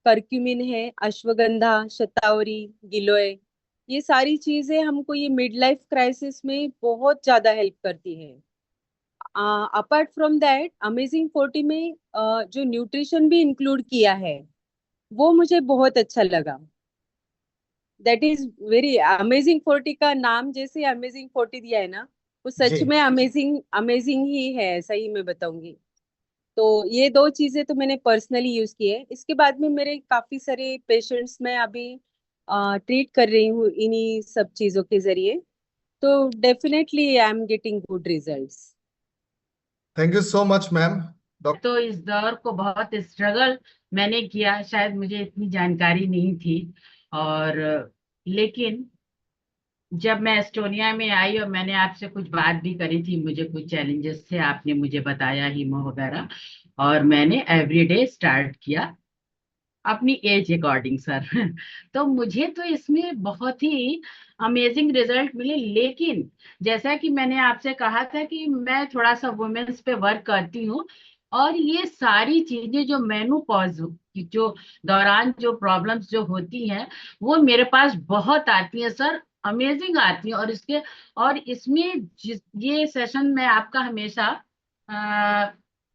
करक्यूमिन है, अश्वगंधा, शतावरी, गिलोय, ये सारी चीजें हमको ये मिड लाइफ क्राइसिस में बहुत ज्यादा हेल्प करती है। अपार्ट फ्रॉम दैट अमेजिंग 40 में जो न्यूट्रिशन भी इंक्लूड किया है वो मुझे बहुत अच्छा लगा। दैट इज वेरी अमेजिंग 40 का नाम जैसे अमेजिंग 40 दिया है ना, वो जी। सच में अमेजिंग अमेजिंग ही है, सही मैं बताऊंगी। तो ये दो चीजें तो मैंने पर्सनली यूज की है। इसके बाद में मेरे काफी सारे पेशेंट्स मैं अभी ट्रीट कर रही हूँ इन्हीं सब चीजों के जरिए। तो definitely I am getting good results. Thank you so much ma'am. तो इस दौर को बहुत स्ट्रगल मैंने किया, शायद मुझे इतनी जानकारी नहीं थी। और लेकिन जब मैं एस्टोनिया में आई और मैंने आपसे कुछ बात भी करी थी, मुझे कुछ चैलेंजेस थे, आपने मुझे बताया हीमो वगैरह, और मैंने एवरीडे स्टार्ट किया अपनी एज अकॉर्डिंग सर। तो मुझे तो इसमें बहुत ही अमेजिंग रिजल्ट मिले। लेकिन जैसा कि मैंने आपसे कहा था कि मैं थोड़ा सा वुमेन्स पे वर्क करती हूँ, और ये सारी चीजें जो मेनोपॉज जो दौरान जो प्रॉब्लम्स जो होती हैं वो मेरे पास बहुत आती हैं सर, अमेजिंग आती हैं। और इसमें ये सेशन मैं आपका हमेशा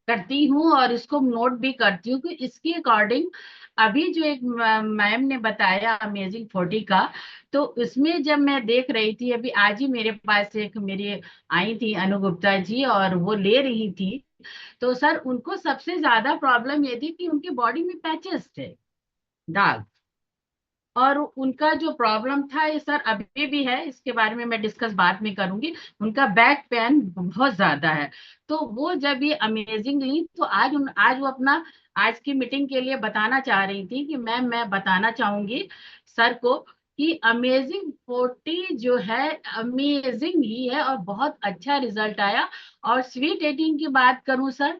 करती हूँ और इसको नोट भी करती हूँ कि इसके अकॉर्डिंग अभी जो एक मैम ने बताया अमेजिंग 40 का, तो उसमें जब मैं देख रही थी, अभी आज ही मेरे पास एक मेरी आई थी अनु गुप्ता जी, और वो ले रही थी, तो सर उनको सबसे ज्यादा प्रॉब्लम ये थी कि उनकी बॉडी में पैचेस थे, दाग। और उनका जो प्रॉब्लम था ये सर अभी भी है, इसके बारे में मैं डिस्कस बाद में करूंगी। उनका बैक पेन बहुत ज्यादा है। तो वो जब ये अमेजिंग ली तो आज वो अपना आज की मीटिंग के लिए बताना चाह रही थी कि मैम मैं बताना चाहूंगी सर को कि अमेजिंग 40 जो है अमेजिंग ही है और बहुत अच्छा रिजल्ट आया। और स्वीट 18 की बात करूं सर,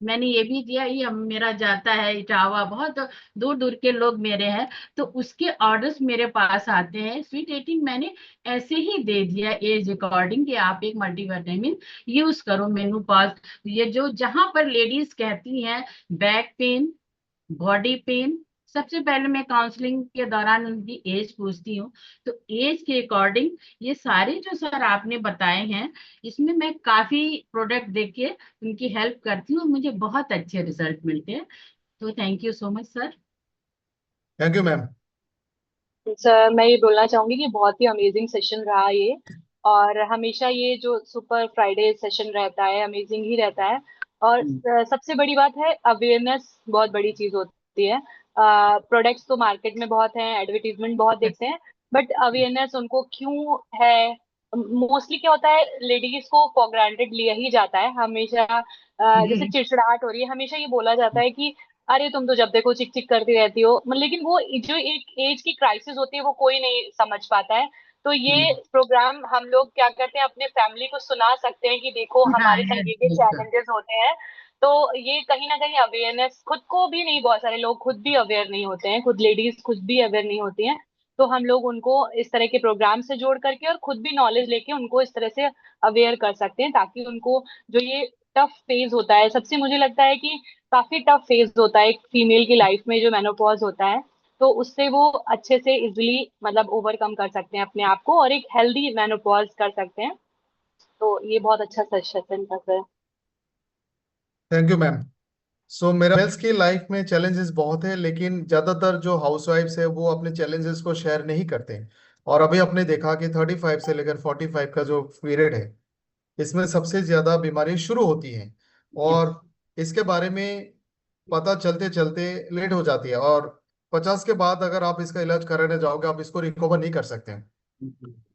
मैंने ये भी दिया, ये मेरा जाता है इटावा, बहुत दूर दूर के लोग मेरे हैं, तो उसके ऑर्डर्स मेरे पास आते हैं। स्वीट 18 मैंने ऐसे ही दे दिया एज अकॉर्डिंग कि आप एक मल्टीविटामिन यूज करो मेनू पास। ये जो जहां पर लेडीज कहती हैं बैक पेन, बॉडी पेन, सबसे पहले मैं काउंसलिंग के दौरान उनकी एज पूछती हूँ। तो एज के अकॉर्डिंग ये सारे जो सर आपने बताए हैं, इसमें मैं काफी प्रोडक्ट देके उनकी हेल्प करती हूँ, मुझे बहुत अच्छे रिजल्ट मिलते हैं। तो thank you so much sir. Thank you ma'am. Sir मैं ये बोलना चाहूंगी कि बहुत ही अमेजिंग सेशन रहा ये। और हमेशा ये जो सुपर फ्राइडे सेशन रहता है अमेजिंग ही रहता है। और सबसे बड़ी बात है अवेयरनेस, बहुत बड़ी चीज होती है। प्रोडक्ट्स तो मार्केट में बहुत हैं, एडवर्टीजमेंट बहुत देखते हैं, बट अवेयरनेस उनको क्यों है? मोस्टली क्या होता है, लेडीज को फॉर ग्रांटेड लिया ही जाता है हमेशा। जैसे चिड़चिड़ाहट हो रही है, हमेशा ये बोला जाता है कि अरे तुम तो जब देखो चिक चिक करती रहती हो, लेकिन वो जो एक एज की क्राइसिस होती है वो कोई नहीं समझ पाता है। तो ये प्रोग्राम हम लोग क्या करते हैं, अपने फैमिली को सुना सकते हैं कि देखो हाँ हमारे संग yes, ये yes, sir. चैलेंजेस होते हैं। तो ये कहीं ना कहीं अवेयरनेस, खुद को भी नहीं, बहुत सारे लोग खुद भी अवेयर नहीं होते हैं, खुद लेडीज खुद भी अवेयर नहीं होती हैं। तो हम लोग उनको इस तरह के प्रोग्राम से जोड़ करके और खुद भी नॉलेज लेके उनको इस तरह से अवेयर कर सकते हैं, ताकि उनको जो ये टफ फेज होता है, सबसे मुझे लगता है कि काफी टफ फेज होता है एक फीमेल की लाइफ में जो मेनोपॉज होता है, तो उससे वो अच्छे से इजिली मतलब ओवरकम कर सकते हैं अपने आप को और एक हेल्दी मेनोपॉज कर सकते हैं। तो ये बहुत अच्छा सेशन था sir. Thank you ma'am. So मेरा मेल्स की लाइफ में चैलेंजेस बहुत है, लेकिन ज्यादातर जो हाउसवाइफ्स है वो अपने चैलेंजेस को शेयर नहीं करते हैं। और अभी आपने देखा कि 35 से लेकर 45 का जो पीरियड है, इसमें सबसे ज्यादा बीमारी शुरू होती है। यस। और इसके बारे में पता चलते चलते लेट हो जाती है। और 50 के बाद अगर आप इसका इलाज कराने जाओगे, आप इसको रिकवर नहीं कर सकते हैं।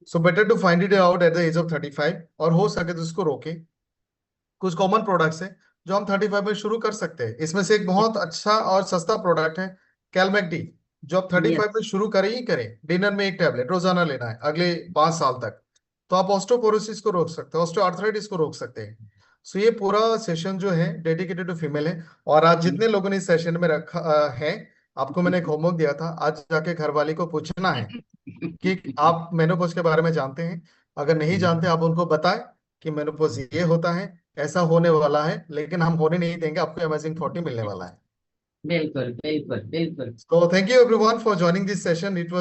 So better to find it out at the age of 35, और हो सके तो इसको रोके। कुछ कॉमन प्रोडक्ट्स हैं जो हम 35 में शुरू कर सकते हैं। इसमें से एक बहुत अच्छा और सस्ता प्रोडक्ट है कैलमेक-डी, जो आप 35 में यस। शुरू करें ही करें। डिनर में एक टैबलेट रोजाना लेना है अगले 5 साल तक। तो आप ऑस्टियोपोरोसिस को रोक सकते हैं, ऑस्टियोआर्थराइटिस को रोक सकते हैं। सो ये पूरा सेशन जो है डेडिकेटेड टू फीमेल है। और आज जितने लोगों ने इस सेशन में रखा है, आपको मैंने एक होमवर्क दिया था, आज जाके घर वाली को पूछना है कि आप मेनोपॉज के बारे में जानते हैं। अगर नहीं जानते, आप उनको बताएं कि मेनोपॉज ये होता है, ऐसा होने वाला है, लेकिन हम होने नहीं देंगे, आपको अमेजिंग 40 मिलने वाला है। बिल्कुल बिल्कुल बिल्कुल। So thank you everyone for joining this session. It was